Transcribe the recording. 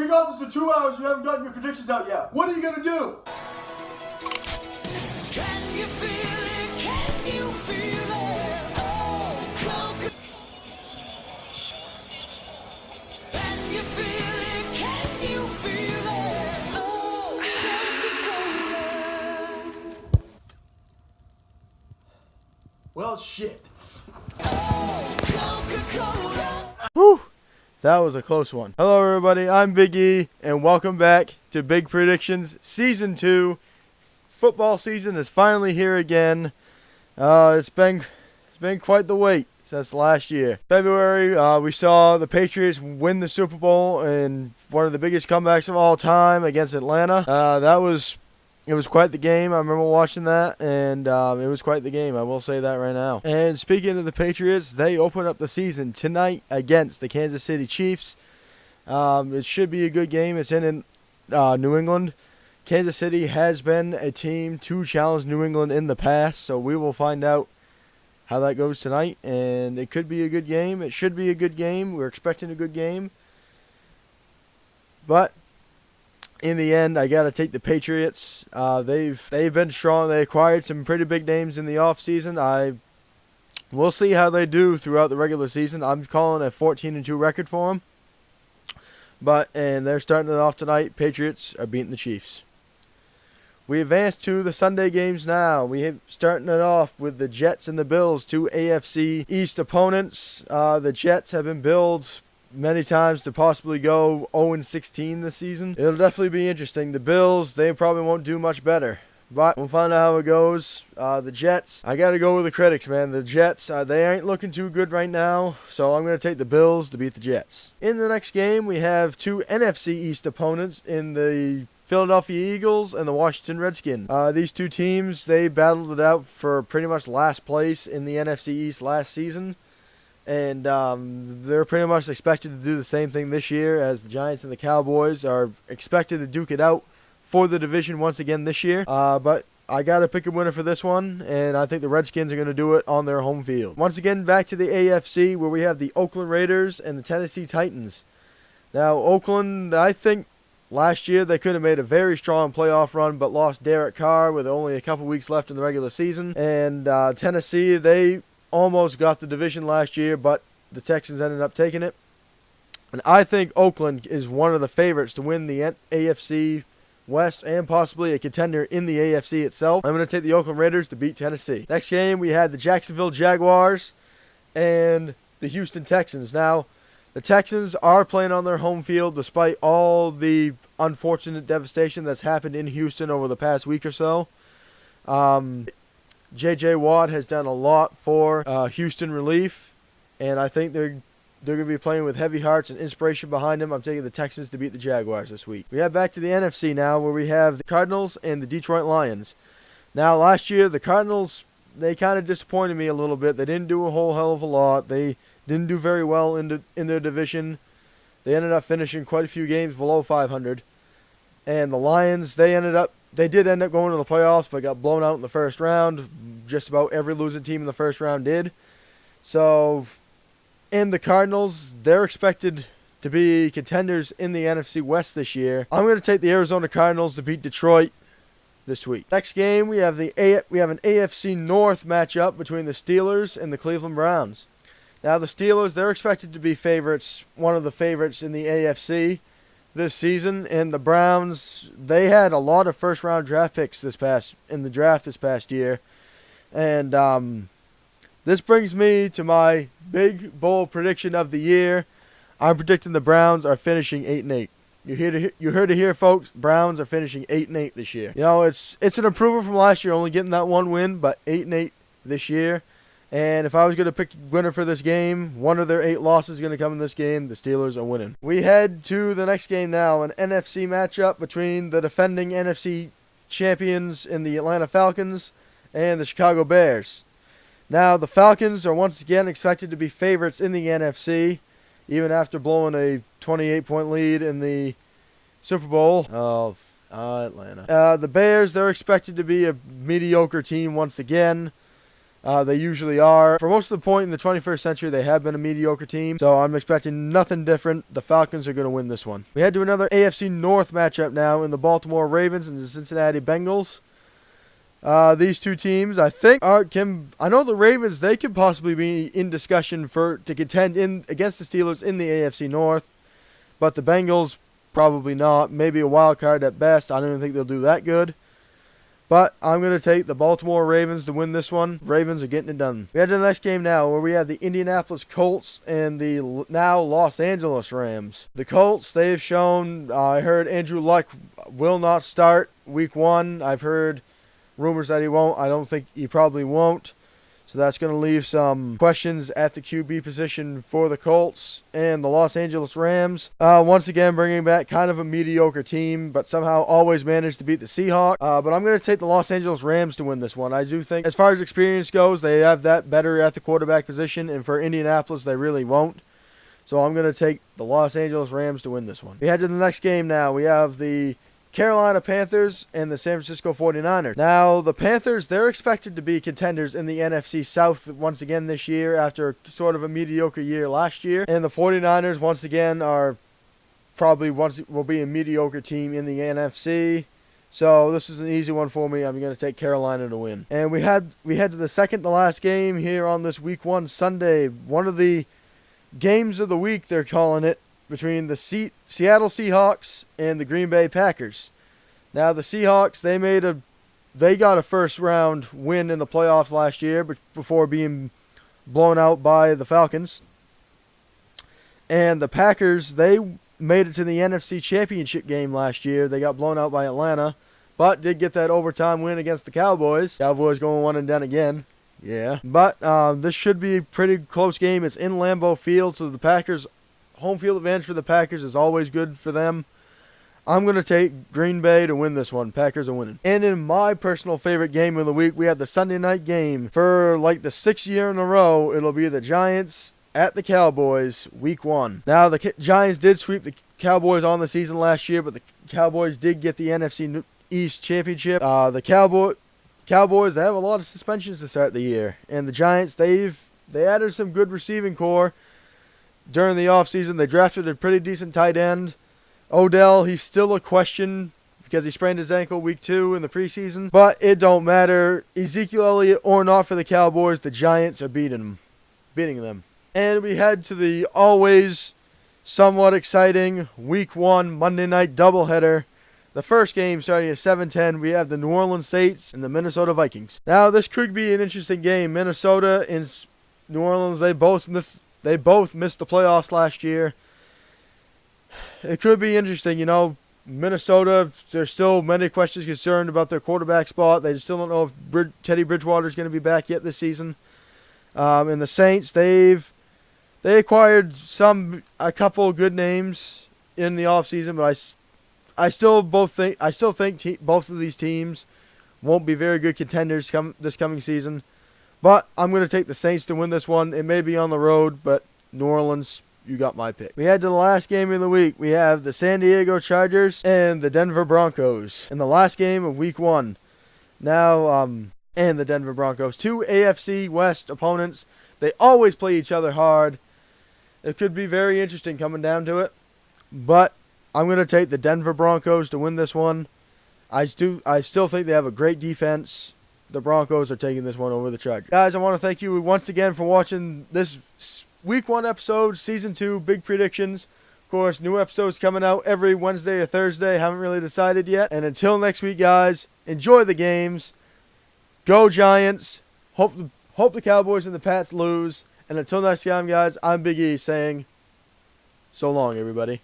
been gone for 2 hours. You haven't gotten your predictions out yet. What are you gonna do? Can you feel it? Can you feel it? Oh, Coca. Can you feel it? Can you feel it? Oh, Coca-Cola. Well, shit. Oh, Coca-Cola. Whew, that was a close one. Hello everybody, I'm Big E, and welcome back to Big Predictions Season 2. Football season is finally here again. It's been quite the wait since last year. February, we saw the Patriots win the Super Bowl in one of the biggest comebacks of all time against Atlanta. It was quite the game. I remember watching that, and it was quite the game. I will say that right now. And speaking of the Patriots, they open up the season tonight against the Kansas City Chiefs. It should be a good game. It's in New England. Kansas City has been a team to challenge New England in the past, so we will find out how that goes tonight. And it could be a good game. It should be a good game. We're expecting a good game. But in the end, I got to take the Patriots. They've been strong. They acquired some pretty big names in the offseason. We'll see how they do throughout the regular season. I'm calling a 14-2 record for them. And they're starting it off tonight. Patriots are beating the Chiefs. We advance to the Sunday games now. We have starting it off with the Jets and the Bills, two AFC East opponents. The Jets have been billed many times to possibly go 0-16 this season. It'll definitely be interesting. The Bills, they probably won't do much better, but we'll find out how it goes. The Jets, I got to go with the critics, man. The Jets, they ain't looking too good right now, so I'm going to take the Bills to beat the Jets. In the next game, we have two NFC East opponents in the Philadelphia Eagles and the Washington Redskins. These two teams, they battled it out for pretty much last place in the NFC East last season. And they're pretty much expected to do the same thing this year, as the Giants and the Cowboys are expected to duke it out for the division once again this year. But I got to pick a winner for this one, and I think the Redskins are going to do it on their home field. Once again, back to the AFC, where we have the Oakland Raiders and the Tennessee Titans. Now, Oakland, I think last year they could have made a very strong playoff run, but lost Derek Carr with only a couple weeks left in the regular season. And Tennessee, they almost got the division last year, but the Texans ended up taking it. And I think Oakland is one of the favorites to win the AFC West and possibly a contender in the AFC itself. I'm going to take the Oakland Raiders to beat Tennessee. Next game, we had the Jacksonville Jaguars and the Houston Texans. Now, the Texans are playing on their home field despite all the unfortunate devastation that's happened in Houston over the past week or so. J.J. Watt has done a lot for Houston relief, and I think they're going to be playing with heavy hearts and inspiration behind them. I'm taking the Texans to beat the Jaguars this week. We head back to the NFC now, where we have the Cardinals and the Detroit Lions. Now, last year, the Cardinals, they kind of disappointed me a little bit. They didn't do a whole hell of a lot. They didn't do very well in their division. They ended up finishing quite a few games below 500. And the Lions, they did end up going to the playoffs, but got blown out in the first round. Just about every losing team in the first round did. So, in the Cardinals, they're expected to be contenders in the NFC West this year. I'm going to take the Arizona Cardinals to beat Detroit this week. Next game, we have an AFC North matchup between the Steelers and the Cleveland Browns. Now, the Steelers, they're expected to be favorites, one of the favorites in the AFC this season, and the Browns, they had a lot of first-round draft picks in the draft this past year, and this brings me to my big, bold prediction of the year. I'm predicting the Browns are finishing 8-8. You heard it here, folks. Browns are finishing 8-8 this year. You know, it's an improvement from last year, only getting that one win, but 8-8 this year. And if I was going to pick winner for this game, one of their 8 losses is going to come in this game. The Steelers are winning. We head to the next game now, an NFC matchup between the defending NFC champions in the Atlanta Falcons and the Chicago Bears. Now, the Falcons are once again expected to be favorites in the NFC, even after blowing a 28-point lead in the Super Bowl. Atlanta. The Bears, they're expected to be a mediocre team once again. They usually are. For most of the point in the 21st century, they have been a mediocre team, so I'm expecting nothing different. The Falcons are going to win this one. We head to another AFC North matchup now in the Baltimore Ravens and the Cincinnati Bengals. These two teams, I think, I know the Ravens, they could possibly be in discussion to contend against the Steelers in the AFC North, but the Bengals, probably not. Maybe a wild card at best. I don't even think they'll do that good. But I'm going to take the Baltimore Ravens to win this one. Ravens are getting it done. We head to the next game now where we have the Indianapolis Colts and the now Los Angeles Rams. The Colts, they've shown, I heard Andrew Luck will not start week 1. I've heard rumors that he won't. I don't think he probably won't. So that's going to leave some questions at the QB position for the Colts and the Los Angeles Rams. Once again, bringing back kind of a mediocre team, but somehow always managed to beat the Seahawks. But I'm going to take the Los Angeles Rams to win this one. I do think, as far as experience goes, they have that better at the quarterback position, and for Indianapolis, they really won't. So I'm going to take the Los Angeles Rams to win this one. We head to the next game now. We have the Carolina Panthers and the San Francisco 49ers. Now, the Panthers, they're expected to be contenders in the NFC South once again this year after sort of a mediocre year last year. And the 49ers, once again, will be a mediocre team in the NFC. So this is an easy one for me. I'm going to take Carolina to win. And we head to the second to last game here on this Week 1 Sunday. One of the games of the week, they're calling it, between the Seattle Seahawks and the Green Bay Packers. Now, the Seahawks, they got a first-round win in the playoffs last year before being blown out by the Falcons. And the Packers, they made it to the NFC Championship game last year. They got blown out by Atlanta, but did get that overtime win against the Cowboys. Cowboys going 1-10 again. Yeah. But this should be a pretty close game. It's in Lambeau Field, so the Packers, home field advantage for the Packers is always good for them. I'm going to take Green Bay to win this one. Packers are winning. And in my personal favorite game of the week, we have the Sunday night game. For like the 6th year in a row, it'll be the Giants at the Cowboys, Week 1. Now, the Giants did sweep the Cowboys on the season last year, but the Cowboys did get the NFC East Championship. The Cowboys, they have a lot of suspensions to start the year. And the Giants, they added some good receiving core during the offseason. They drafted a pretty decent tight end. Odell, he's still a question because he sprained his ankle week 2 in the preseason. But it don't matter. Ezekiel Elliott or not for the Cowboys, the Giants are beating them. And we head to the always somewhat exciting Week 1 Monday night doubleheader. The first game starting at 7:10, we have the New Orleans Saints and the Minnesota Vikings. Now, this could be an interesting game. Minnesota and New Orleans, they both missed the playoffs last year. It could be interesting, Minnesota, there's still many questions concerned about their quarterback spot. They still don't know if Teddy Bridgewater is going to be back yet this season. And the Saints, they acquired a couple of good names in the offseason, but I still think both of these teams won't be very good contenders this coming season. But I'm going to take the Saints to win this one. It may be on the road, but New Orleans, you got my pick. We head to the last game of the week. We have the San Diego Chargers and the Denver Broncos in the last game of Week 1. Now, and the Denver Broncos, 2 AFC West opponents. They always play each other hard. It could be very interesting coming down to it. But I'm going to take the Denver Broncos to win this one. I still think they have a great defense. The Broncos are taking this one over the Chargers. Guys, I want to thank you once again for watching this Week 1 episode, Season 2, Big Predictions. Of course, new episodes coming out every Wednesday or Thursday. Haven't really decided yet. And until next week, guys, enjoy the games. Go Giants. Hope the Cowboys and the Pats lose. And until next time, guys, I'm Big E saying so long, everybody.